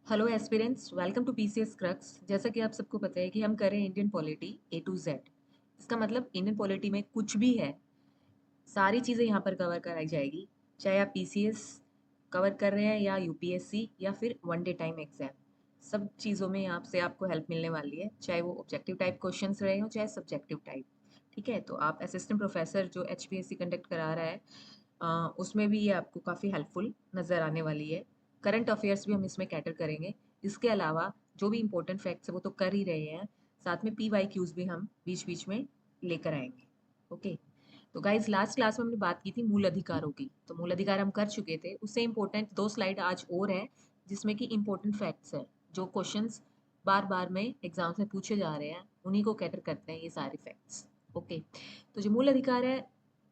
Hello aspirants, welcome to PCS crux. जैसा कि आप सबको पता है कि हम कर रहे हैं Indian polity A to Z. इसका मतलब इंडियन पॉलिटी में कुछ भी है, सारी चीज़ें यहाँ पर कवर कराई जाएगी। चाहे आप पीसीएस कवर कर रहे हैं या यूपीएससी या फिर वन डे टाइम एग्जाम, सब चीज़ों में यहाँ से आपको हेल्प मिलने वाली है। चाहे वो ऑब्जेक्टिव टाइप क्वेश्चंस रहे हो, चाहे सब्जेक्टिव टाइप। ठीक है, तो आप असिस्टेंट प्रोफेसर जो एचपीएससी कंडक्ट करा रहा है, उसमें भी ये आपको काफ़ी हेल्पफुल नज़र आने वाली है। करंट अफेयर्स भी हम इसमें कैटर करेंगे। इसके अलावा जो भी इंपॉर्टेंट फैक्ट्स है वो तो कर ही रहे हैं, साथ में पी वाई क्यूज़ भी हम बीच बीच में लेकर आएंगे। ओके, तो गाइज लास्ट क्लास में हमने बात की थी मूल अधिकारों की, तो मूल अधिकार हम कर चुके थे। उससे इंपॉर्टेंट दो स्लाइड आज और है, जिसमें कि इंपॉर्टेंट फैक्ट्स है, जो क्वेश्चंस बार बार में एग्जाम्स में पूछे जा रहे हैं, उन्हीं को कैटर करते हैं ये सारे फैक्ट्स। ओके, तो जो मूल अधिकार है,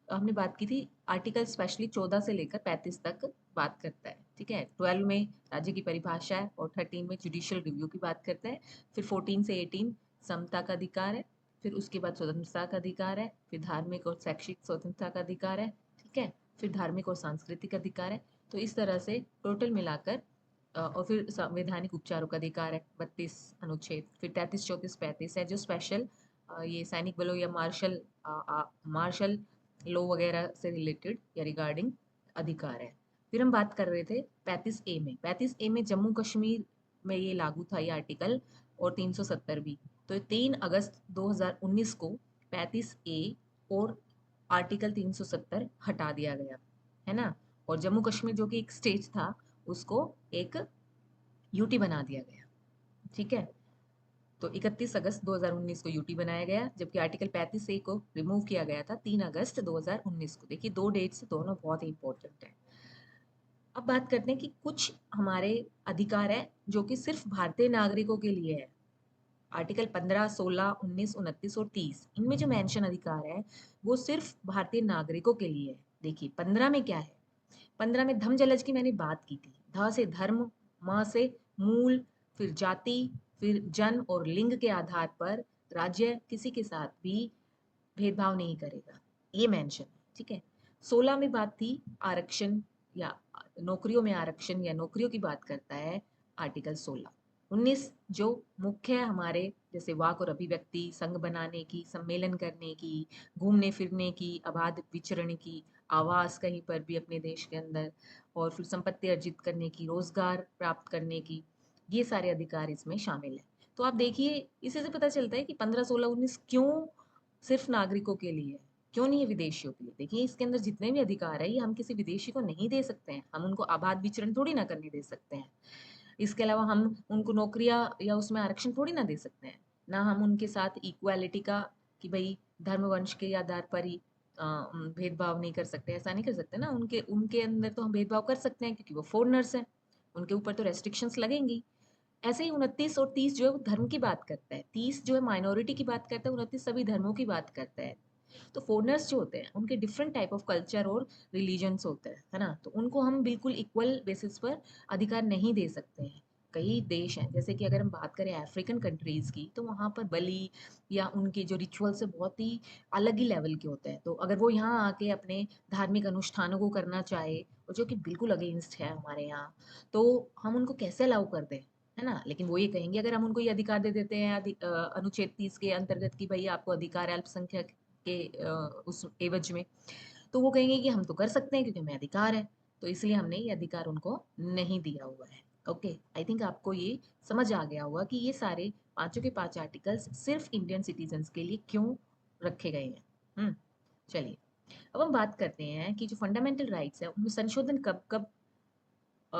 हमने बात की थी आर्टिकल स्पेशली 14 से लेकर 35 तक बात करता है। ठीक है, 12 में राज्य की परिभाषा है और 13 में जुडिशियल रिव्यू की बात करता है। फिर 14 से 18 समता का अधिकार है। फिर उसके बाद स्वतंत्रता का अधिकार है। फिर धार्मिक और शैक्षिक स्वतंत्रता का अधिकार है। ठीक है, फिर धार्मिक और सांस्कृतिक अधिकार है। तो इस तरह से टोटल मिलाकर और फिर संवैधानिक उपचारों का अधिकार है 32 अनुच्छेद। फिर 33, 34, 35 है जो स्पेशल ये सैनिक बलों या मार्शल लॉ वगैरह से रिलेटेड या रिगार्डिंग अधिकार है। फिर हम बात कर रहे थे 35 ए में। 35 ए में जम्मू कश्मीर में ये लागू था ये आर्टिकल, और 370 भी। तो 3 अगस्त 2019 को 35 ए और आर्टिकल 370 हटा दिया गया, है ना। और जम्मू कश्मीर जो कि एक स्टेट था, उसको एक यूटी बना दिया गया। ठीक है, तो 31 अगस्त 2019 को यूटी बनाया गया, जबकि आर्टिकल 35 ए को रिमूव किया गया था 3 अगस्त 2019 को। देखिए, दो डेट्स दोनों बहुत ही इंपॉर्टेंट है। अब बात करते हैं कि कुछ हमारे अधिकार है जो कि सिर्फ भारतीय नागरिकों के लिए है। आर्टिकल 15, 16, 19, 29 और 30, इनमें जो मेंशन अधिकार है वो सिर्फ भारतीय नागरिकों के लिए है। देखिए 15 में क्या है। 15 में धम जलज की मैंने बात की थी। ध से धर्म, म से मूल, फिर जाति, फिर जन्म और लिंग के आधार पर राज्य किसी के साथ भी भेदभाव नहीं करेगा, ये मेंशन है। ठीक है, 16 में बात थी आरक्षण या नौकरियों में आरक्षण या नौकरियों की बात करता है आर्टिकल 16। 19 जो मुख्य है हमारे, जैसे वाक और अभिव्यक्ति, संघ बनाने की, सम्मेलन करने की, घूमने फिरने की, अबाध विचरण की, आवास कहीं पर भी अपने देश के अंदर, और फिर संपत्ति अर्जित करने की, रोजगार प्राप्त करने की, ये सारे अधिकार इसमें शामिल है। तो आप देखिए, इसी से पता चलता है कि 15, 16, 19 क्यों सिर्फ नागरिकों के लिए है, क्यों नहीं है विदेशियों के लिए। देखिए, इसके अंदर जितने भी अधिकार है ये हम किसी विदेशी को नहीं दे सकते हैं। हम उनको आबाद विचरण थोड़ी ना करने दे सकते हैं। इसके अलावा हम उनको नौकरियां या उसमें आरक्षण थोड़ी ना दे सकते हैं। ना हम उनके साथ इक्वालिटी का, कि भाई धर्म वंश के आधार पर ही भेदभाव नहीं कर सकते, ऐसा नहीं कर सकते ना। उनके उनके अंदर तो हम भेदभाव कर सकते हैं क्योंकि वो फॉरेनर्स हैं, उनके ऊपर तो रेस्ट्रिक्शंस लगेंगी। ऐसे ही 29 और 30 जो है वो धर्म की बात करता है, 30 जो है माइनॉरिटी की बात करता है, 29 सभी धर्मों की बात करता है। तो फॉरेनर्स जो होते हैं उनके डिफरेंट टाइप ऑफ कल्चर और रिलीजन्स होते हैं, है ना। तो उनको हम बिल्कुल इक्वल बेसिस पर अधिकार नहीं दे सकते हैं। कई देश हैं, जैसे कि अगर हम बात करें अफ्रीकन कंट्रीज की, तो वहाँ पर बलि या उनके जो रिचुअल्स है बहुत ही अलग ही लेवल के होते हैं। तो अगर वो यहाँ आके अपने धार्मिक अनुष्ठानों को करना चाहे, और जो कि बिल्कुल अगेंस्ट है हमारे यहाँ, तो हम उनको कैसे अलाउ कर दें, है ना। लेकिन वो ये कहेंगे, अगर हम उनको ये अधिकार दे देते हैं अनुच्छेद 30 के अंतर्गत कि भाई आपको अधिकार है अल्पसंख्यक के उस एवज में, तो वो कहेंगे कि हम तो कर सकते हैं क्योंकि हमें अधिकार है। तो इसलिए हमने ये अधिकार उनको नहीं दिया हुआ है। ओके, आई थिंक आपको ये समझ आ गया होगा कि ये सारे पांचों के पांच आर्टिकल्स सिर्फ इंडियन सिटीजन्स के लिए क्यों रखे गए हैं। चलिए, अब हम बात करते हैं कि जो फंडामेंटल राइट्स है उनमें संशोधन कब कब अ,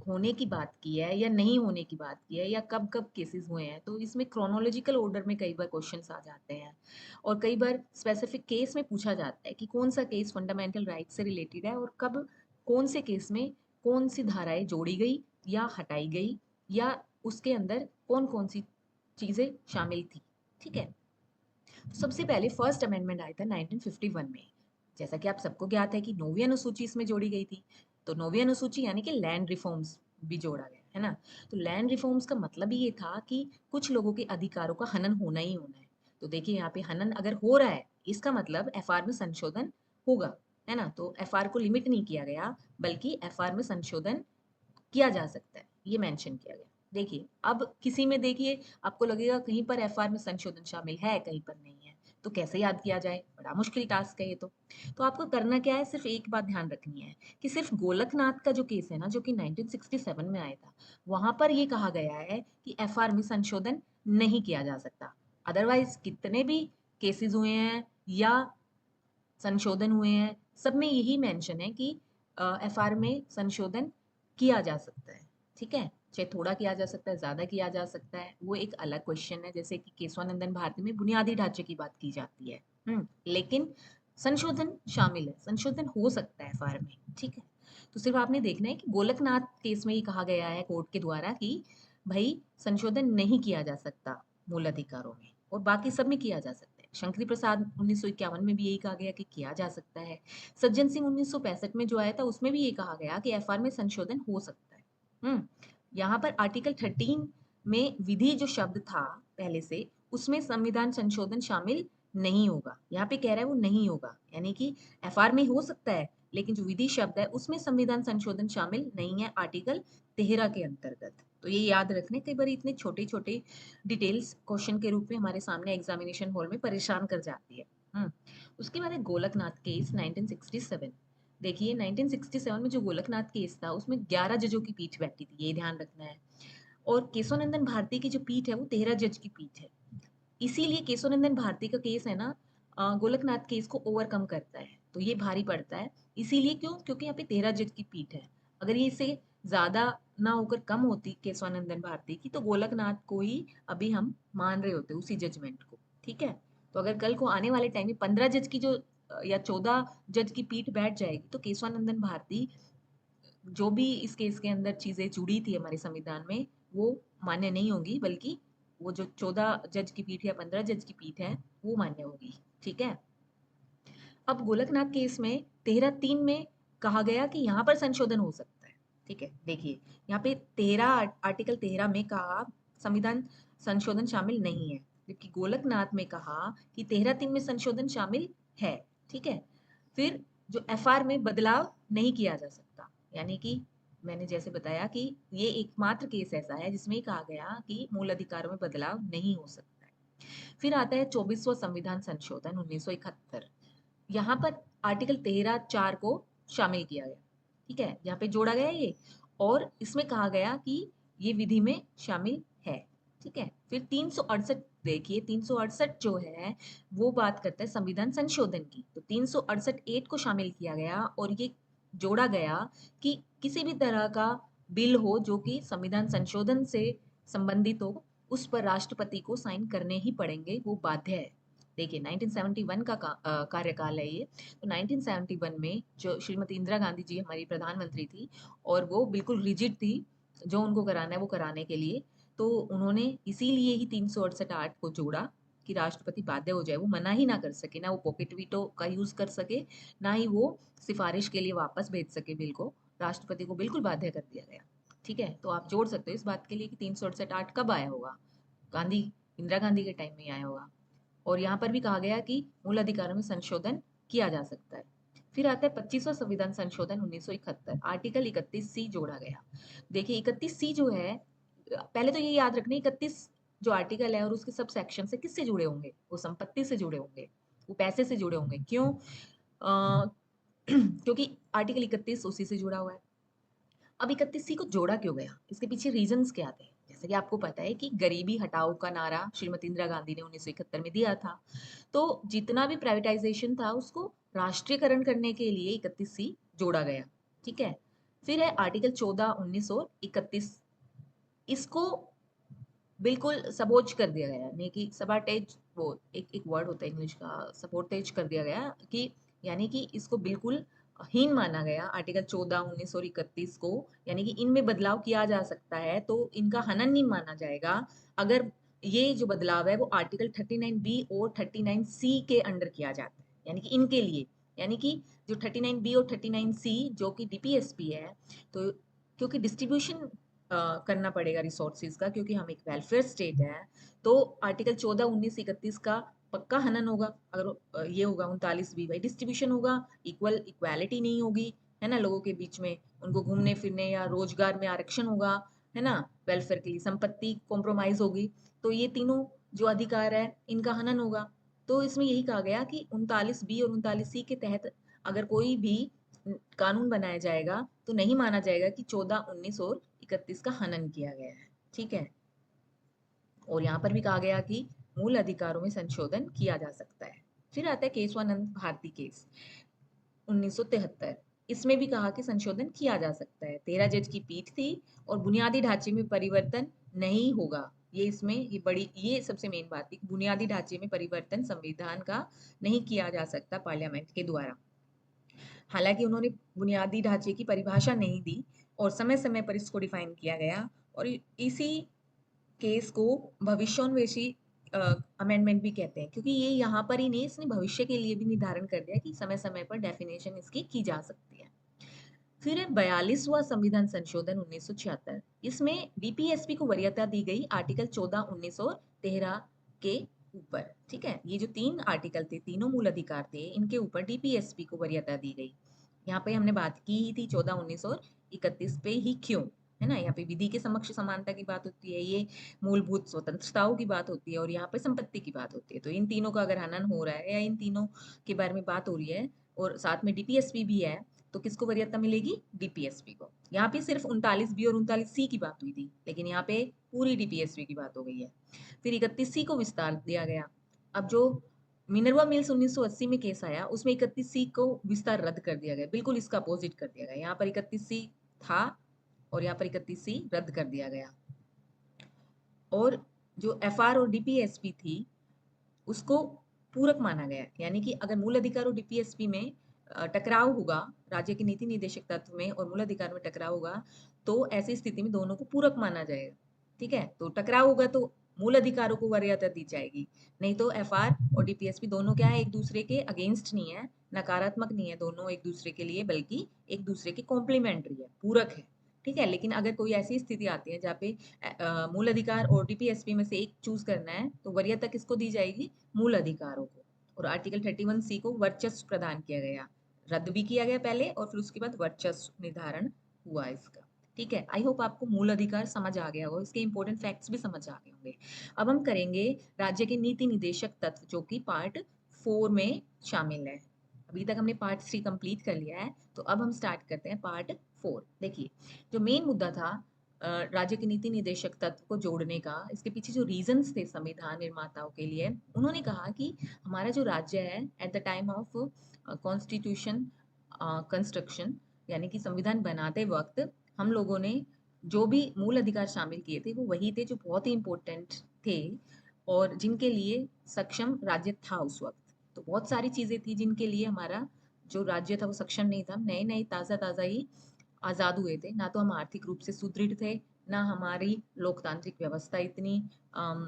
होने की बात की है या नहीं होने की बात की है, या कब कब केसेस हुए हैं। तो इसमें क्रोनोलॉजिकल ऑर्डर में कई बार क्वेश्चंस आ जाते हैं, और कई बार स्पेसिफिक केस में पूछा जाता है कि कौन सा केस फंडामेंटल राइट से रिलेटेड है, और कब कौन से केस में कौन सी धाराएं जोड़ी गई या हटाई गई, या उसके अंदर कौन कौन सी चीजें शामिल थी। ठीक है, तो सबसे पहले फर्स्ट अमेंडमेंट आया था 1951 में। जैसा कि आप सबको ज्ञात है कि 9वीं अनुसूची इसमें जोड़ी गई थी। तो 9वीं अनुसूची यानी कि लैंड रिफॉर्म्स भी जोड़ा गया, है ना। तो लैंड रिफॉर्म्स का मतलब ही ये था कि कुछ लोगों के अधिकारों का हनन होना ही होना है। तो देखिए, यहाँ पे हनन अगर हो रहा है, इसका मतलब एफआर में संशोधन होगा, है ना। तो एफआर को लिमिट नहीं किया गया, बल्कि एफआर में संशोधन किया जा सकता है, ये मेंशन किया गया। देखिए, अब किसी में देखिए आपको लगेगा कहीं पर एफआर में संशोधन शामिल है, कहीं पर नहीं है। तो कैसे याद किया जाए? बड़ा मुश्किल टास्क है ये तो। तो आपको करना क्या है, सिर्फ़ एक बात ध्यान रखनी है कि सिर्फ़ गोलकनाथ का जो केस है ना, जो कि 1967 में आया था, वहाँ पर ये कहा गया है कि एफआर में संशोधन नहीं किया जा सकता। अदरवाइज़ कितने भी केसेज़ हुए हैं या संशोधन हुए हैं, सब में यही मेंशन है कि एफआर में संशोधन किया जा सकता है, ठीक है? चाहे थोड़ा किया जा सकता है, ज़्यादा किया जा सकता है, वो एक अलग क्वेश्चन है, जैसे कि केशवानंदन भारती में बुनियादी ढांचे की बात की जाती है। लेकिन संशोधन शामिल है, संशोधन हो सकता है एफआर में, ठीक है? तो सिर्फ आपने देखना है कि गोलकनाथ केस में ये कहा गया है कोर्ट के द्वारा कि भई संशोधन नहीं किया जा सकता मूल अधिकारों में, और बाकी सब में किया जा सकता है। शंकरी प्रसाद 1951 में भी यही कहा गया कि किया जा सकता है। सज्जन सिंह 1965 में जो आया था उसमें भी ये कहा गया कि एफआर में संशोधन हो सकता है। यहाँ पर आर्टिकल 13 में विधि जो शब्द था पहले से, उसमें संविधान संशोधन शामिल नहीं होगा। यहाँ पे कह रहा है वो नहीं होगा, यानी कि एफआर में हो सकता है, लेकिन जो विधि शब्द है उसमें संविधान संशोधन शामिल नहीं है आर्टिकल 13 के अंतर्गत। तो ये याद रखने, कई बार इतने छोटे छोटे डिटेल्स क्वेश्चन के रूप में हमारे सामने एग्जामिनेशन हॉल में परेशान कर जाती है। उसके बाद है गोलकनाथ केस 1967। देखिए 1967 में जो गोलकनाथ केस था उसमें 11 जजों की पीठ बैठी थी, ये ध्यान रखना है। और केशवानंदन भारती की जो पीठ है वो 13 जज की पीठ है। इसीलिए केशवानंदन भारती का केस है ना, गोलकनाथ केस को ओवरकम करता है, तो ये भारी पड़ता है। इसीलिए क्यों? क्योंकि यहाँ पे 13 जज की पीठ है। अगर ये इससे ज्यादा ना होकर कम होती केशवानंदन भारती की, तो गोलकनाथ को ही अभी हम मान रहे होते उसी जजमेंट को, ठीक है? तो अगर कल को आने वाले टाइम में 15 जज की जो या 14 जज की पीठ बैठ जाएगी, तो केशवानंदन भारती जो भी इस केस के अंदर चीजें जुड़ी थी हमारे संविधान में, वो मान्य नहीं होंगी, बल्कि वो जो 14 जज की पीठ या 15 जज की पीठ है वो मान्य होगी, ठीक है? अब गोलकनाथ केस में 13(3) में कहा गया कि यहाँ पर संशोधन हो सकता है, ठीक है? देखिए यहाँ पे 13 आर्टिकल 13 में कहा संविधान संशोधन शामिल नहीं है, जबकि गोलकनाथ में कहा कि 13(3) में संशोधन शामिल है, ठीक है? फिर जो एफआर में बदलाव नहीं किया जा सकता, यानी कि मैंने जैसे बताया कि ये एकमात्र केस ऐसा है जिसमें कहा गया कि मूल अधिकारों में बदलाव नहीं हो सकता है। फिर आता है 24वां संविधान संशोधन 1971। यहाँ पर आर्टिकल 13(4) को शामिल किया गया, ठीक है? यहाँ पे जोड़ा गया ये, और इसमें कहा गया कि ये विधि में शामिल है, ठीक है? फिर 368, देखिए 368 जो है वो बात करता है संविधान संशोधन की, तो 368 को शामिल किया गया और ये जोड़ा गया कि किसी भी तरह का बिल हो जो कि संविधान संशोधन से संबंधित हो, उस पर राष्ट्रपति को साइन करने ही पड़ेंगे, वो बाध्य है। देखिए 1971 का कार्यकाल है ये। तो 1971 में जो श्रीमती इंदिरा गांधी जी हमारी प्रधानमंत्री थी, और वो बिल्कुल रिजिड थी, जो उनको कराना है वो कराने के लिए। तो उन्होंने इसीलिए ही 368 को जोड़ा कि राष्ट्रपति बाध्य हो जाए, वो मना ही ना कर सके, ना वो पॉकेट वीटो का यूज कर सके, ना ही वो सिफारिश के लिए वापस भेज सके बिल को। राष्ट्रपति को बिल्कुल बाध्य कर दिया गया, ठीक है? तो आप जोड़ सकते हो इस बात के लिए कि 368 कब आया होगा, गांधी इंदिरा गांधी के टाइम में ही आया होगा। और यहाँ पर भी कहा गया कि मूल अधिकारों में संशोधन किया जा सकता है। फिर आता है 25वां संविधान संशोधन 1971, आर्टिकल 31C जोड़ा गया। देखिए 31C जो है, पहले तो ये याद रखना 31 जो आर्टिकल है और उसके सब सेक्शन से किससे जुड़े होंगे? वो संपत्ति से जुड़े होंगे, वो पैसे से जुड़े होंगे। क्यों? क्योंकि आर्टिकल 31 उसी से जुड़ा हुआ है। अब 31C को जोड़ा क्यों गया? इसके पीछे रीजंस क्या थे? जैसे कि आपको पता है कि गरीबी हटाओ का नारा श्रीमती इंदिरा गांधी ने 1971 में दिया था। तो जितना भी प्राइवेटाइजेशन था उसको राष्ट्रीयकरण करने के लिए 31C जोड़ा गया, ठीक है? फिर है आर्टिकल 14, 19 और 31। इसको बिल्कुल सबोच कर दिया गया, यानी कि सबाटेज, वो एक वर्ड होता है इंग्लिश का, सपोर्टेज कर दिया गया कि, यानी कि इसको बिल्कुल हीन माना गया आर्टिकल 14, 19 और 31 को, यानी कि इनमें बदलाव किया जा सकता है तो इनका हनन नहीं माना जाएगा अगर ये जो बदलाव है वो आर्टिकल 39B और 39C के अंडर किया जाता है, यानी कि इनके लिए, यानी कि जो 39B और 39C जो कि डीपीएसपी है, तो क्योंकि डिस्ट्रीब्यूशन करना पड़ेगा रिसोर्सेज का, क्योंकि हम एक वेलफेयर स्टेट है, तो आर्टिकल 14, 19, 31 का पक्का हनन होगा अगर ये होगा। 39B भाई डिस्ट्रीब्यूशन होगा, इक्वालिटी नहीं होगी, है ना, लोगों के बीच में, उनको घूमने फिरने या रोजगार में आरक्षण होगा, है ना, वेलफेयर के लिए संपत्ति कॉम्प्रोमाइज होगी, तो ये तीनों जो अधिकार है इनका हनन होगा। तो इसमें यही कहा गया कि 39 बी और 39 सी के तहत अगर कोई भी कानून बनाया जाएगा तो नहीं माना जाएगा कि 14, 19 और 31 का हनन किया गया है। ठीक है, और यहाँ पर भी कहा गया कि मूल अधिकारों में संशोधन किया जा सकता है। फिर आता है केशवानंद भारती केस 1973। इसमें भी कहा कि संशोधन किया जा सकता है। 13 जज की पीठ थी और बुनियादी ढांचे में परिवर्तन नहीं होगा। ये इसमें ये सबसे मेन बात थी, बुनियादी ढांचे में परिवर्तन संविधान का नहीं किया जा सकता पार्लियामेंट के द्वारा। हालांकि उन्होंने बुनियादी ढांचे की परिभाषा नहीं दी और समय समय पर इसको डिफाइन किया गया, और इसी केस को भविष्योन्वेशी अमेंडमेंट भी कहते हैं, क्योंकि ये यहाँ पर ही नहीं, इसने भविष्य के लिए भी निर्धारण कर दिया कि समय समय पर डेफिनेशन इसकी की जा सकती है। फिर है 42वां संविधान संशोधन 1976। इसमें डीपीएसपी को वरीयता दी गई आर्टिकल 14, 19 और 13 के ऊपर। ठीक है, ये जो तीन आर्टिकल थे, तीनों मूल अधिकार थे, इनके ऊपर डीपीएसपी को वरीयता दी गई। यहाँ पे हमने बात की ही थी 14, 19 और 31 पे ही, क्यों, है ना। यहाँ पे विधि के समक्ष समानता की बात होती है, ये मूलभूत स्वतंत्रताओं की बात होती है, और यहाँ पे संपत्ति की बात होती है। तो इन तीनों का अगर हनन हो रहा है या इन तीनों के बारे में बात हो रही है और साथ में डीपीएसपी भी है, तो किसको वरीयता मिलेगी? डीपीएसपी को। यहाँ पे सिर्फ 39 बी और 39 सी की बात हुई थी, लेकिन यहाँ पे पूरी डीपीएसपी की बात हो गई है। फिर 31 सी को विस्तार दिया गया। अब जो मिनरवा मिल्स 1980 में केस आया, उसमें 31 सी को विस्तार रद्द कर दिया गया, बिल्कुल इसका अपोजिट कर दिया गया। यहाँ पर 31 सी था और यहाँ पर 31 सी रद्द कर दिया गया। और जो एफआर और डीपीएसपी थी उसको पूरक माना गया, यानी कि अगर मूल अधिकार और डीपीएसपी में टकराव होगा, राज्य के नीति निदेशक तत्व में और मूल अधिकार में टकराव होगा, तो ऐसी स्थिति में दोनों को पूरक माना जाएगा। ठीक है, तो टकराव होगा तो मूल अधिकारों को वरीयता दी जाएगी, नहीं तो एफआर और डीपीएसपी दोनों क्या है, एक दूसरे के अगेंस्ट नहीं है, नकारात्मक नहीं है, दोनों एक दूसरे के लिए बल्कि एक दूसरे के कॉम्प्लीमेंट्री है, पूरक है। ठीक है, लेकिन अगर कोई ऐसी स्थिति आती है जहाँ पे मूल अधिकार और डीपीएसपी में से एक चूज करना है, तो वरीयता किसको दी जाएगी? मूल अधिकारों को। और आर्टिकल 31 सी को वर्चस्व प्रदान किया गया, रद्द भी किया गया पहले और फिर उसके बाद वर्चस्व निर्धारण हुआ इसका। ठीक है, आई होप आपको मूल अधिकार समझ आ गया होगा, इसके इंपॉर्टेंट फैक्ट्स भी समझ आ गए होंगे। अब हम करेंगे राज्य के नीति निदेशक तत्व, जो कि पार्ट 4 में शामिल है। अभी तक हमने पार्ट 3 कंप्लीट कर लिया है, तो अब हम स्टार्ट करते हैं पार्ट 4। देखिए, जो मेन मुद्दा था राज्य के नीति निदेशक तत्व को जोड़ने का, इसके पीछे जो रीजंस थे संविधान निर्माताओं के लिए, उन्होंने कहा कि हमारा जो राज्य है at the time of constitution construction, यानी कि संविधान बनाते वक्त हम लोगों ने जो भी मूल अधिकार शामिल किए थे वो वही थे जो बहुत ही इम्पोर्टेंट थे और जिनके लिए सक्षम राज्य था उस वक्त। तो बहुत सारी चीजें थी जिनके लिए हमारा जो राज्य था वो सक्षम नहीं था। नए नए ताजा ताजा ही आजाद हुए थे, ना तो हम आर्थिक रूप से सुदृढ़ थे, ना हमारी लोकतांत्रिक व्यवस्था इतनी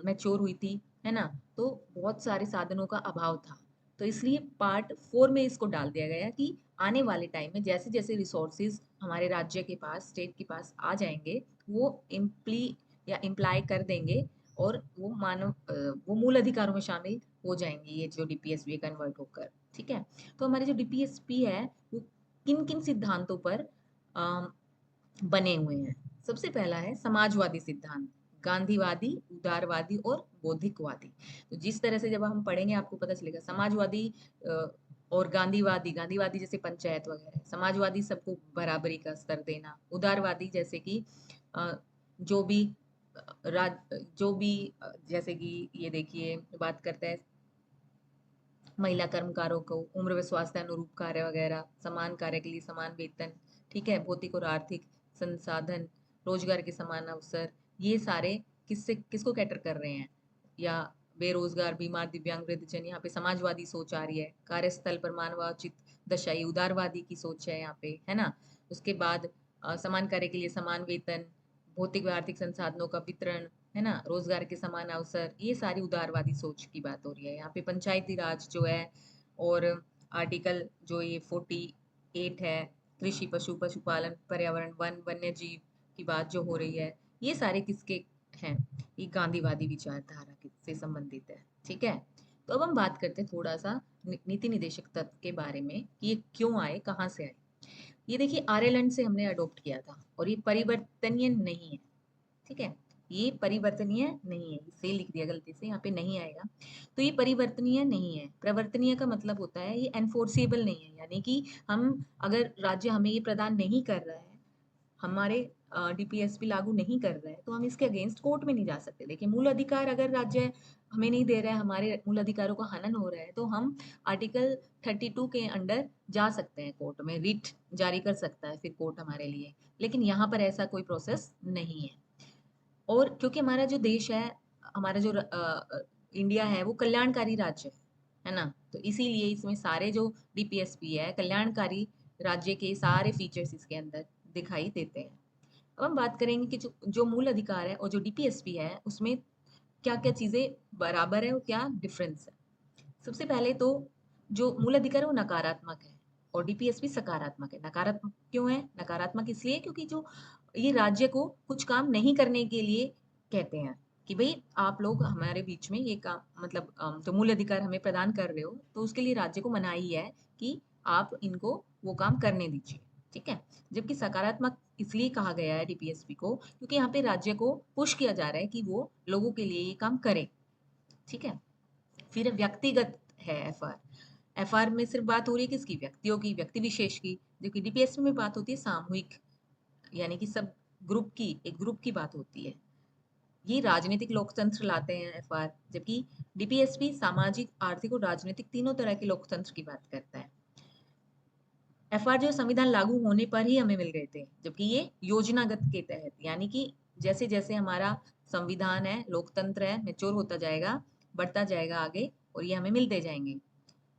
मैच्योर हुई थी, है ना। तो बहुत सारे साधनों का अभाव था। तो इसलिए पार्ट 4 में इसको डाल दिया गया कि आने वाले टाइम में जैसे जैसे रिसोर्सेज हमारे राज्य के पास, स्टेट के पास आ जाएंगे, वो इम्प्लाई कर देंगे और वो मूल अधिकारों में शामिल हो जाएंगी, ये जो डीपीएसपी कन्वर्ट होकर। ठीक है, तो हमारे जो डीपीएसपी है वो किन किन सिद्धांतों पर अम, बने हुए हैं? सबसे पहला है समाजवादी सिद्धांत, गांधीवादी, उदारवादी और बौद्धिकवादी। तो जिस तरह से जब हम पढ़ेंगे आपको पता चलेगा, समाजवादी और गांधीवादी, गांधीवादी जैसे पंचायत वगैरह, समाजवादी सबको बराबरी का स्तर देना, उदारवादी जैसे कि अ, जो भी जो भी जैसे कि ये देखिए बात करता है महिला कर्मकारों को उम्र व स्वास्थ्य अनुरूप कार्य वगैरह, समान कार्य के लिए समान वेतन। ठीक है, भौतिक और आर्थिक संसाधन, रोजगार के समान अवसर, ये सारे किसको कैटर कर रहे हैं? या बेरोजगार, बीमार, दिव्यांग, वृद्धजन, यहाँ पे समाजवादी सोच आ रही है। कार्यस्थल पर मानवाचित दशा, ये उदारवादी की सोच है यहाँ पे, है ना। उसके बाद समान कार्य के लिए समान वेतन, भौतिक व आर्थिक संसाधनों का वितरण, है ना, रोजगार के समान अवसर, ये सारी उदारवादी सोच की बात हो रही है। यहाँ पे पंचायती राज जो है, और आर्टिकल जो ये 48 है, कृषि, पशुपालन, पर्यावरण, वन, वन्य जीव की बात जो हो रही है, ये सारे किसके हैं? ये गांधीवादी विचारधारा से संबंधित है। ठीक है, तो अब हम बात करते हैं थोड़ा सा नीति निदेशक तत्व के बारे में कि ये क्यों आए, कहाँ से आए। ये देखिए आयरलैंड से हमने अडॉप्ट किया था और ये परिवर्तनीय नहीं है। ठीक है। ये परिवर्तनीय नहीं है, इसे लिख दिया गलती से, यहाँ पे नहीं आएगा। तो ये परिवर्तनीय नहीं है। प्रवर्तनीय का मतलब होता है ये एनफोर्सेबल नहीं है, यानी कि हम अगर राज्य हमें ये प्रदान नहीं कर रहा है, हमारे डीपीएसपी लागू नहीं कर रहा है, तो हम इसके अगेंस्ट कोर्ट में नहीं जा सकते। देखिए, मूल अधिकार अगर राज्य हमें नहीं दे रहा है, हमारे मूल अधिकारों का हनन हो रहा है, तो हम आर्टिकल 32 के अंडर जा सकते हैं कोर्ट में, रिट जारी कर सकता है फिर कोर्ट हमारे लिए। लेकिन यहाँ पर ऐसा कोई प्रोसेस नहीं है। और क्योंकि हमारा जो देश है, हमारा जो इंडिया है, वो कल्याणकारी राज्य है ना, तो इसीलिए इसमें सारे जो डीपीएसपी है, कल्याणकारी राज्य के सारे फीचर्स इसके अंदर दिखाई देते हैं। अब हम बात करेंगे कि जो जो मूल अधिकार है और जो डीपीएसपी है, उसमें क्या क्या चीजें बराबर है और क्या डिफरेंस है। सबसे पहले तो जो मूल अधिकार है वो नकारात्मक है और डीपीएसपी सकारात्मक है। नकारात्मक क्यों है? नकारात्मक इसलिए क्योंकि जो ये राज्य को कुछ काम नहीं करने के लिए कहते हैं कि भाई आप लोग हमारे बीच में ये काम, मतलब जो मूल अधिकार हमें प्रदान कर रहे हो, तो उसके लिए राज्य को मनाही है कि आप इनको वो काम करने दीजिए। ठीक है। जबकि सकारात्मक इसलिए कहा गया है डीपीएसपी को क्योंकि यहाँ पे राज्य को पुश किया जा रहा है कि वो लोगों के लिए ये काम करे। ठीक है। फिर व्यक्तिगत है एफआर। एफआर में सिर्फ बात हो रही है किसकी? व्यक्तियों की, व्यक्ति विशेष की। जबकि डीपीएसपी में बात होती है सामूहिक, यानी कि सब ग्रुप की, एक ग्रुप की बात होती है। ये राजनीतिक लोकतंत्र लाते हैं एफआर, जबकि डीपीएसपी सामाजिक, आर्थिक और राजनीतिक तीनों तरह के लोकतंत्र की बात करता है। एफआर जो संविधान लागू होने पर ही हमें मिल गए थे, जबकि ये योजनागत के तहत, यानी कि जैसे जैसे हमारा संविधान है, लोकतंत्र है, मेच्योर होता जाएगा, बढ़ता जाएगा आगे, और ये हमें मिलते जाएंगे।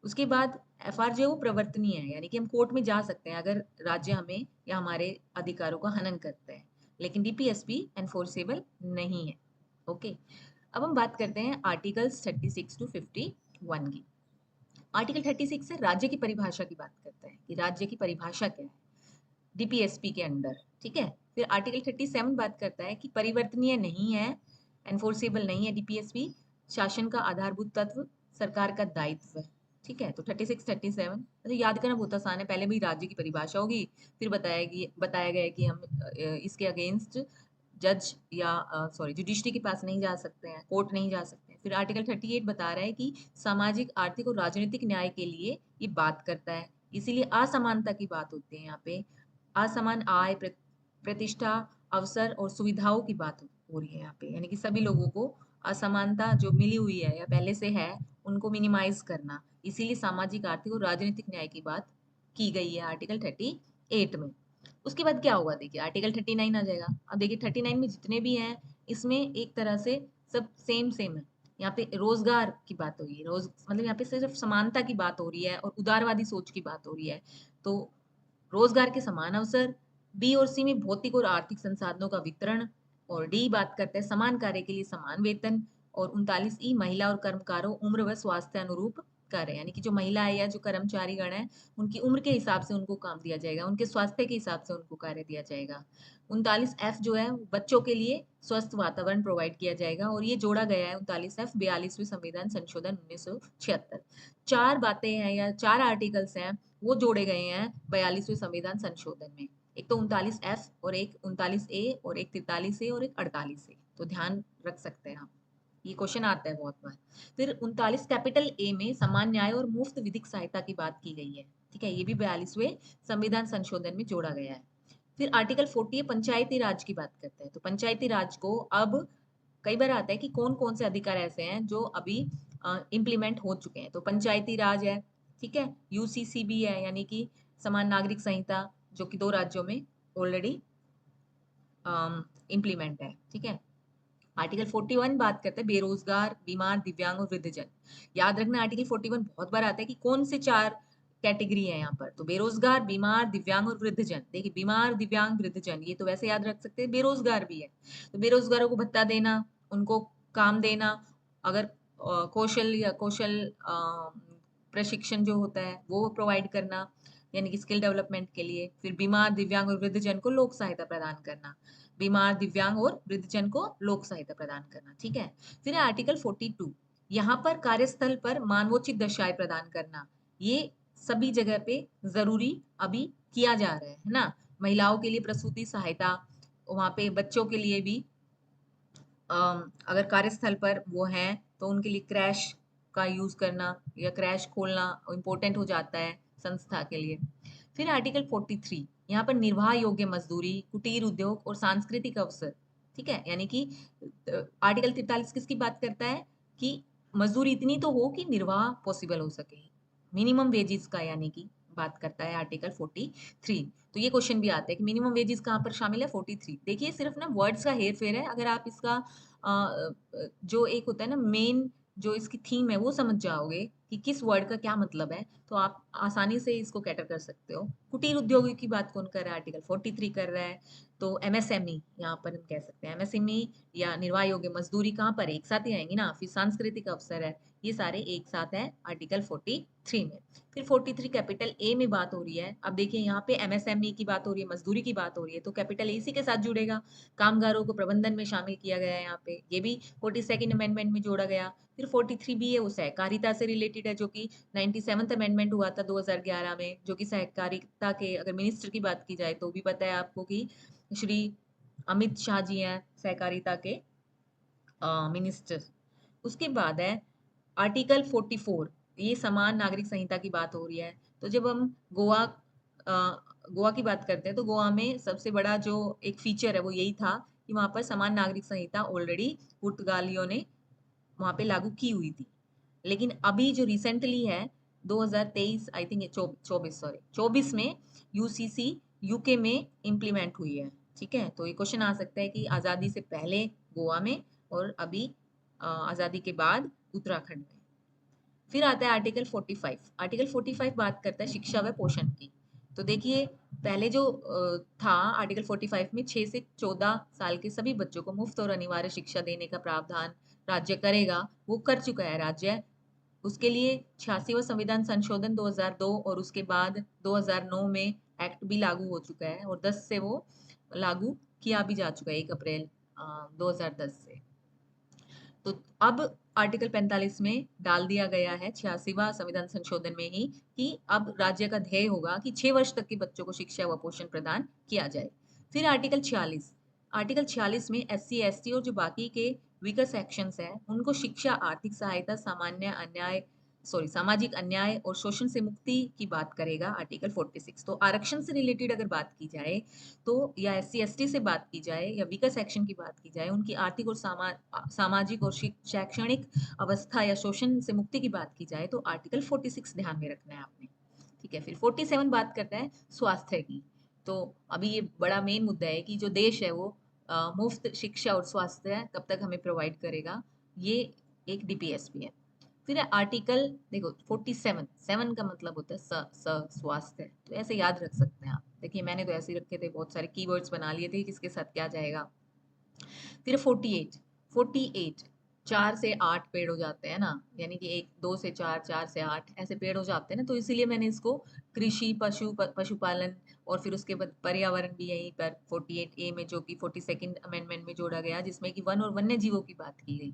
उसके बाद एफआर जो है वो प्रवर्तनीय है, यानी कि हम कोर्ट में जा सकते हैं अगर राज्य हमें या हमारे अधिकारों का हनन करता है। लेकिन डीपीएसपी एनफोर्सेबल नहीं है। ओके। अब हम बात करते हैं आर्टिकल्स 36 टू 51 की। आर्टिकल 36 से राज्य की परिभाषा की बात करता है कि राज्य की परिभाषा क्या है डीपीएसपी के अंडर। ठीक है। फिर आर्टिकल 37 बात करता है कि परिवर्तनीय नहीं है, एनफोर्सेबल नहीं है डीपीएसपी, शासन का आधारभूत तत्व सरकार का दायित्व है। ठीक है। तो 36 37 तो याद करना बहुत आसान है, पहले भी राज्य की परिभाषा होगी, फिर बताया गया है कि हम इसके अगेंस्ट जज या सॉरी जुडिशरी के पास नहीं जा सकते हैं, कोर्ट नहीं जा सकते हैं। फिर आर्टिकल 38 बता रहा है कि सामाजिक, आर्थिक और राजनीतिक न्याय के लिए ये बात करता है। इसीलिए असमानता की बात होती है यहाँ पे। असमान आय, प्रतिष्ठा, अवसर और सुविधाओं की बात हो रही है यहाँ पे, यानी कि सभी लोगों को असमानता जो मिली हुई है या पहले से है, उनको मिनिमाइज करना। इसीलिए सामाजिक, आर्थिक और राजनीतिक न्याय की बात की गई है आर्टिकल 38 में। उसके बाद क्या होगा? देखिए आर्टिकल 39 आ जाएगा। अब देखिए 39 में जितने भी हैं, इसमें एक तरह से सब सेम सेम है। यहाँ पे रोजगार की बात हो रही है, रोज मतलब यहाँ पे सिर्फ समानता की बात हो रही है और उदारवादी सोच की बात हो रही है। तो रोजगार के समान अवसर, बी और सी में भौतिक और आर्थिक संसाधनों का वितरण, और डी बात करते हैं समान कार्य के लिए समान वेतन, और 39 ई महिला और कर्मकारों उम्र व स्वास्थ्य अनुरूप कार्य, यानी कि जो महिला है या जो कर्मचारी गण है, उनकी उम्र के हिसाब से उनको काम दिया जाएगा, उनके स्वास्थ्य के हिसाब से उनको कार्य दिया जाएगा। 39 एफ जो है बच्चों के लिए स्वस्थ वातावरण प्रोवाइड किया जाएगा, और ये जोड़ा गया है 39 एफ 42वें संविधान संशोधन 1976। चार बातें हैं या चार आर्टिकल्स हैं, वो जोड़े गए हैं 42वें संविधान संशोधन में। एक तो 39 एफ, और एक 39 ए, और एक 43 ए, और एक 48 ए। तो ध्यान रख सकते हैं आप, ये क्वेश्चन आता है बहुत बार। फिर 39 कैपिटल ए में समान न्याय और मुफ्त विधिक सहायता की बात की गई है। ठीक है। ये भी 42वें संविधान संशोधन में जोड़ा गया है। फिर आर्टिकल 40 पंचायती राज की बात करता है। तो पंचायती राज को अब कई बार आता है कि कौन कौन से अधिकार ऐसे हैं जो अभी इम्प्लीमेंट हो चुके हैं। तो पंचायती राज है। ठीक है। यूसीसी भी है, यानी कि समान नागरिक संहिता, जो कि 2 राज्यों में ऑलरेडी इम्प्लीमेंट है। ठीक है। आर्टिकल 41 बात करते हैं बेरोजगार, बीमार, दिव्यांग और वृद्धजन। याद रखना आर्टिकल 41 बहुत बार आता है कि कौन से चार कैटेगरी है यहाँ पर। तो बेरोजगार, बीमार, दिव्यांग और वृद्धजन। देखिए बीमार, दिव्यांग, वृद्धजन, ये तो वैसे याद रख सकते हैं, बेरोजगार भी है। तो बेरोजगारों को भत्ता देना, उनको काम देना, अगर कौशल प्रशिक्षण जो होता है वो प्रोवाइड करना, यानी कि स्किल डेवलपमेंट के लिए। फिर बीमार, दिव्यांग और वृद्धजन को लोक सहायता प्रदान करना, बीमार, दिव्यांग और वृद्धजन को लोक सहायता प्रदान करना। ठीक है। फिर है आर्टिकल 42, यहाँ पर कार्यस्थल पर मानवोचित दशाएं प्रदान करना। ये सभी जगह पे जरूरी अभी किया जा रहा है ना। महिलाओं के लिए प्रसूति सहायता, वहां पे बच्चों के लिए भी अगर कार्यस्थल पर वो हैं तो उनके लिए क्रैश का यूज करना या क्रैश खोलना इम्पोर्टेंट हो जाता है संस्था के लिए। फिर आर्टिकल 43, यहाँ पर निर्वाह योग्य मजदूरी, कुटीर उद्योग और सांस्कृतिक अवसर। ठीक है, यानी कि आर्टिकल 43 किसकी बात करता है कि मजदूरी इतनी तो हो कि निर्वाह पॉसिबल हो सके, मिनिमम वेजेस का, यानी कि बात करता है आर्टिकल 43। तो ये क्वेश्चन भी आता है कि मिनिमम वेजेस कहाँ पर शामिल है, 43। देखिए सिर्फ ना वर्ड्स का हेर फेर है, अगर आप इसका जो एक होता है ना मेन, जो इसकी थीम है वो समझ जाओगे कि किस वर्ड का क्या मतलब है, तो आप आसानी से इसको कैटर कर सकते हो। कुटीर उद्योगों की बात कौन कर रहा है, आर्टिकल 43 कर रहा है। तो एमएसएमई यहाँ पर हम कह सकते हैं, एमएसएमई या निर्वाह योग्य मजदूरी कहाँ पर है? एक साथ ही आएंगी ना। फिर सांस्कृतिक अवसर है, ये सारे एक साथ है आर्टिकल 43 में। फिर 43 कैपिटल ए में बात हो रही है। अब देखिए यहाँ पे एमएसएमई की बात हो रही है, मजदूरी की बात हो रही है, तो कैपिटल ए इसी के साथ जुड़ेगा। कामगारों को प्रबंधन में शामिल किया गया है यहाँ पे, ये भी 42nd अमेंडमेंट में जोड़ा गया। फिर 43 बी है, वो सहकारिता से रिलेटेड है, जो कि 97th अमेंडमेंट हुआ था 2011 में, जो कि सहकारिता के अगर मिनिस्टर की बात की जाए तो भी पता है आपको कि श्री अमित शाह जी हैं सहकारिता के मिनिस्टर। उसके बाद है आर्टिकल 44, ये समान नागरिक संहिता की बात हो रही है। तो जब हम गोवा की बात करते हैं तो गोवा में सबसे बड़ा जो एक फीचर है वो यही था कि वहां पर समान नागरिक संहिता ऑलरेडी पुर्तगालियों ने वहां पे लागू की हुई थी। लेकिन अभी जो रिसेंटली है 2023 आई थिंक 24 में यूसीसी यूके में इम्प्लीमेंट हुई है। ठीक है, तो ये क्वेश्चन आ सकता है कि आज़ादी से पहले गोवा में और अभी आज़ादी के बाद उत्तराखंड में। फिर आता है आर्टिकल 45। आर्टिकल 45 बात करता है शिक्षा व पोषण की। तो देखिए पहले जो था आर्टिकल 45 में 6 से 14 साल के सभी बच्चों को मुफ्त और अनिवार्य शिक्षा देने का प्रावधान राज्य करेगा, वो कर चुका है राज्य। उसके लिए 86वां संविधान संशोधन 2002 और उसके बाद 2009 में एक्ट भी लागू हो चुका है, और 10 से वो लागू किया भी जा चुका है, 1 अप्रैल 2010 से। तो अब आर्टिकल 45 में डाल दिया गया है 86वां संविधान संशोधन में ही कि अब राज्य का ध्येय होगा कि 6 वर्ष तक के बच्चों को शिक्षा व पोषण प्रदान किया जाए। फिर आर्टिकल 46, आर्टिकल 46 में एससी एसटी और जो बाकी के वीकर सेक्शंस हैं उनको शिक्षा, आर्थिक सहायता, सामाजिक अन्याय और शोषण से मुक्ति की बात करेगा आर्टिकल 46। तो आरक्षण से रिलेटेड अगर बात की जाए तो, या एससी एसटी से बात की जाए या वीकर सेक्शन की बात की जाए, उनकी आर्थिक और सामाजिक और शैक्षणिक अवस्था या शोषण से मुक्ति की बात की जाए तो आर्टिकल 46 ध्यान में रखना है आपने। ठीक है, फिर 47 बात करता है स्वास्थ्य की। तो अभी ये बड़ा मेन मुद्दा है कि जो देश है वो मुफ्त शिक्षा और स्वास्थ्य कब तक हमें प्रोवाइड करेगा, ये एक डीपीएसपी है। फिर है आर्टिकल, देखो 47, 7 का मतलब होता है स्वास्थ्य, तो ऐसे याद रख सकते हैं आप। देखिए मैंने तो ऐसे ही रखे थे, बहुत सारे कीवर्ड्स बना लिए थे किसके साथ क्या जाएगा। फिर 48, 48 4 से 8 पेड़ हो जाते हैं ना, यानी कि 1 2 से 4, 4 से 8 ऐसे पेड़ हो जाते हैं ना, तो इसीलिए मैंने इसको कृषि, पशुपालन और फिर उसके बाद पर्यावरण भी यहीं पर 48A में, जो कि 42nd अमेंडमेंट में जोड़ा गया, जिसमें कि वन और वन्य जीवों की बात की गई।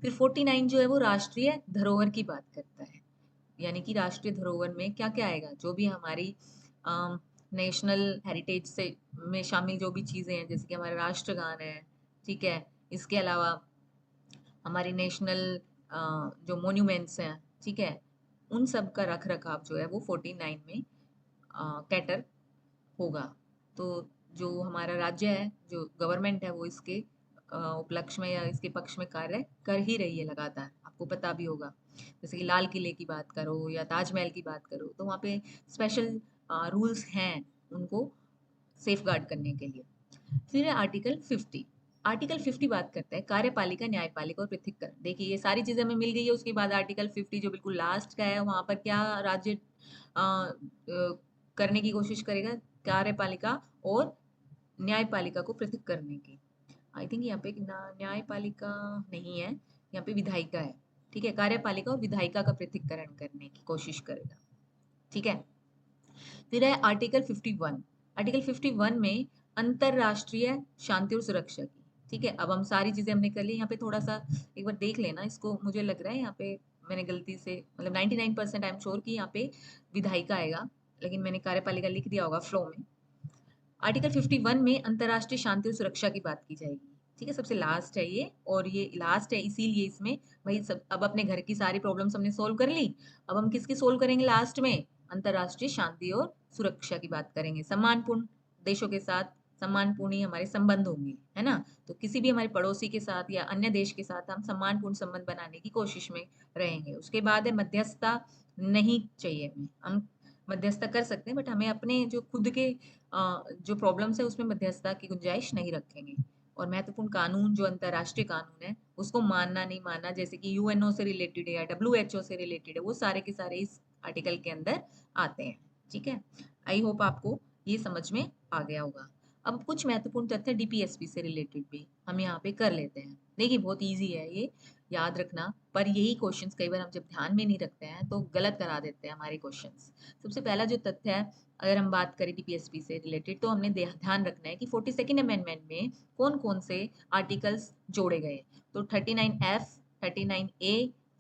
फिर 49 जो है वो राष्ट्रीय धरोहर की बात करता है, यानी कि राष्ट्रीय धरोहर में क्या क्या आएगा, जो भी हमारी नेशनल हेरिटेज से में शामिल जो भी चीजें हैं, जैसे कि हमारा राष्ट्रगान है। ठीक है, इसके अलावा हमारे नेशनल जो मोन्यूमेंट्स हैं, ठीक है, उन सब का रख रखाव जो है वो 49 में कैटर होगा। तो जो हमारा राज्य है, जो गवर्नमेंट है, वो इसके उपलक्ष्य में या इसके पक्ष में कार्य कर ही रही है लगातार, आपको पता भी होगा। जैसे कि लाल किले की बात करो या ताजमहल की बात करो, तो वहाँ पे स्पेशल रूल्स हैं उनको सेफ गार्ड करने के लिए। फिर है आर्टिकल 50। आर्टिकल 50 बात करता है कार्यपालिका, न्यायपालिका और पृथक्करण। देखिए ये सारी चीजें हमें मिल गई है। उसके बाद आर्टिकल 50 जो बिल्कुल लास्ट का है, वहां पर क्या राज्य करने की कोशिश करेगा, कार्यपालिका और न्यायपालिका को पृथक करने की। आई थिंक यहाँ पे न्यायपालिका नहीं है, यहाँ पे विधायिका है। ठीक है, कार्यपालिका और विधायिका का पृथक्करण करने की कोशिश करेगा। ठीक है, फिर है आर्टिकल 51। आर्टिकल 51 में अंतरराष्ट्रीय शांति और सुरक्षा की। ठीक है, अब हम सारी चीजें हमने कर ली। यहाँ पे थोड़ा सा एक बार देख लेना इसको, मुझे लग रहा है यहाँ पे मैंने गलती से, मतलब 99% आई एम श्योर कि यहाँ पे विधायिका आएगा, लेकिन मैंने कार्यपालिका लिख दिया होगा फ्लो में। आर्टिकल 51 में अंतरराष्ट्रीय शांति और सुरक्षा की बात की जाएगी। ठीक है, सबसे लास्ट है ये, और ये लास्ट है इसीलिए इसमें भाई सब अब अपने घर की सारी प्रॉब्लम्स हमने सोल्व कर ली। अब हम किसकी सोल्व करेंगे लास्ट में? अंतरराष्ट्रीय शांति और सुरक्षा की बात करेंगे। सम्मानपूर्ण देशों के साथ सम्मानपूर्ण ही हमारे संबंध होंगे, है ना। तो किसी भी हमारे पड़ोसी के साथ या अन्य देश के साथ हम सम्मानपूर्ण संबंध बनाने की कोशिश में रहेंगे। उसके बाद है मध्यस्थता नहीं चाहिए हमें। हम मध्यस्थता कर सकते हैं बट हमें अपने जो खुद के जो प्रॉब्लम्स है उसमें मध्यस्थता की गुंजाइश नहीं रखेंगे। और महत्वपूर्ण कानून जो अंतरराष्ट्रीय कानून है उसको मानना नहीं मानना, जैसे कि यूएनओ से रिलेटेड है या डब्ल्यूएचओ से रिलेटेड है, वो सारे के सारे इस आर्टिकल के अंदर आते हैं। ठीक है, आई होप आपको ये समझ में आ गया होगा। अब कुछ महत्वपूर्ण तथ्य डीपीएसपी से रिलेटेड भी हम यहाँ पे कर लेते हैं। देखिए बहुत इजी है ये, याद रखना, पर यही क्वेश्चंस कई बार हम जब ध्यान में नहीं रखते हैं तो गलत करा देते हैं हमारे क्वेश्चंस। सबसे पहला जो तथ्य है, अगर हम बात करें डीपीएसपी से रिलेटेड, तो हमने ध्यान रखना है कि 42nd अमेंडमेंट में कौन कौन से आर्टिकल्स जोड़े गए। तो 39F, 39A,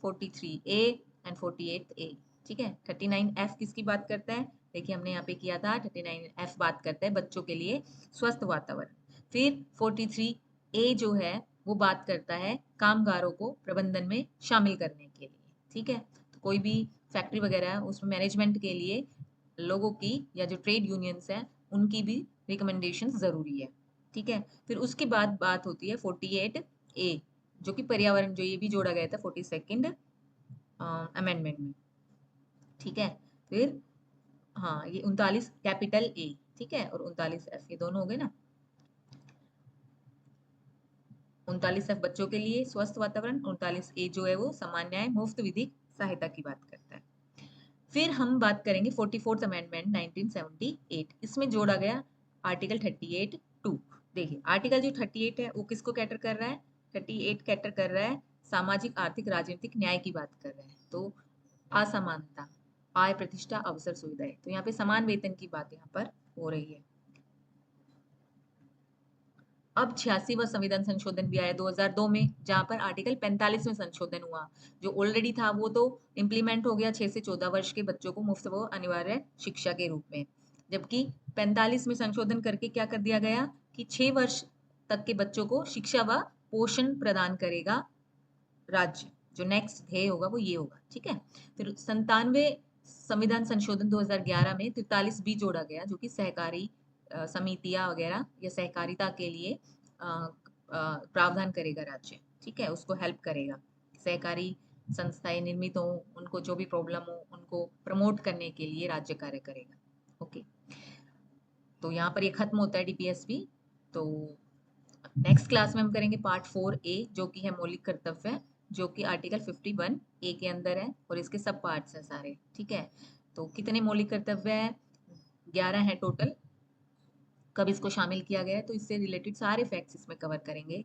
43A and 48A। ठीक है, 39F किसकी बात करता है? देखिए हमने यहाँ पे किया था, 39F बात करता है बच्चों के लिए स्वस्थ वातावरण। फिर 43A जो है वो बात करता है कामगारों को प्रबंधन में शामिल करने के लिए। ठीक है, तो कोई भी फैक्ट्री वगैरह है उसमें मैनेजमेंट के लिए लोगों की या जो ट्रेड यूनियंस हैं उनकी भी रिकमेंडेशन जरूरी है। ठीक है, फिर उसके बाद बात होती है 48A, जो कि पर्यावरण, जो ये भी जोड़ा गया था 42nd अमेंडमेंट में। ठीक है, फिर हाँ ये 39 कैपिटल ए, ठीक है, और 39F, ये दोनों हो गए ना। 39F बच्चों के लिए स्वस्थ वातावरण, 39A जो है वो सामान्य न्याय मुफ्त विधिक सहायता की बात करता है। फिर हम बात करेंगे 44th अमेंडमेंट 1978, इसमें जोड़ा गया आर्टिकल 38(2). देखिए आर्टिकल जो 38 है वो किसको कैटर कर रहा है? 38 कैटर कर रहा है सामाजिक आर्थिक राजनीतिक न्याय की बात कर रहा है। तो असमानता, आय प्रतिष्ठा अवसर सुविधाएं, तो यहाँ पे समान वेतन की बात यहाँ पर हो रही है। अब 86वां संविधान संशोधन भी आया 2002 में, जहां पर आर्टिकल 45 में संशोधन हुआ। जो ऑलरेडी था वो तो इम्प्लीमेंट हो गया 6 से 14 वर्ष के बच्चों को मुफ्त व अनिवार्य शिक्षा के रूप में, जबकि 45 में संशोधन करके क्या कर दिया गया कि 6 वर्ष तक के बच्चों को शिक्षा व पोषण प्रदान करेगा राज्य। जो नेक्स्ट ध्येय होगा वो ये होगा। ठीक है, फिर 97 संविधान संशोधन 2011 में 43 भी जोड़ा गया, जो कि सहकारी समितियां वगैरह या सहकारिता के लिए प्रावधान करेगा राज्य। ठीक है, उसको हेल्प करेगा, सहकारी संस्थाएं निर्मित हो, उनको जो भी प्रॉब्लम हो उनको प्रमोट करने के लिए राज्य कार्य करेगा। ओके, तो यहाँ पर ये खत्म होता है डीपीएसपी। तो नेक्स्ट क्लास में हम करेंगे पार्ट 4A, जो कि है मौलिक कर्तव्य, जो कि आर्टिकल 51A के अंदर है और इसके सब पार्ट्स हैं सारे। ठीक है, तो कितने मौलिक कर्तव्य है? 11 है टोटल। कब इसको शामिल किया गया है, तो इससे रिलेटेड सारे फैक्ट्स इसमें कवर करेंगे।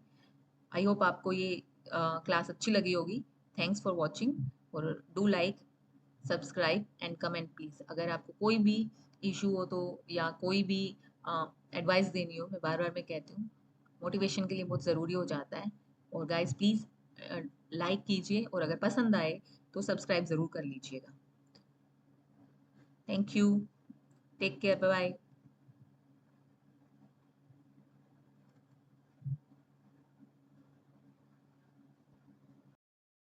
आई होप आपको ये क्लास अच्छी लगी होगी। थैंक्स फॉर वॉचिंग, और do like, subscribe and comment please. अगर आपको कोई भी इशू हो तो, या कोई भी एडवाइस देनी हो, मैं बार बार मैं कहती हूँ मोटिवेशन के लिए बहुत ज़रूरी हो जाता है। और गाइस प्लीज़ लाइक कीजिए, और अगर पसंद आए तो सब्सक्राइब ज़रूर कर लीजिएगा। Thank you, take care, bye bye.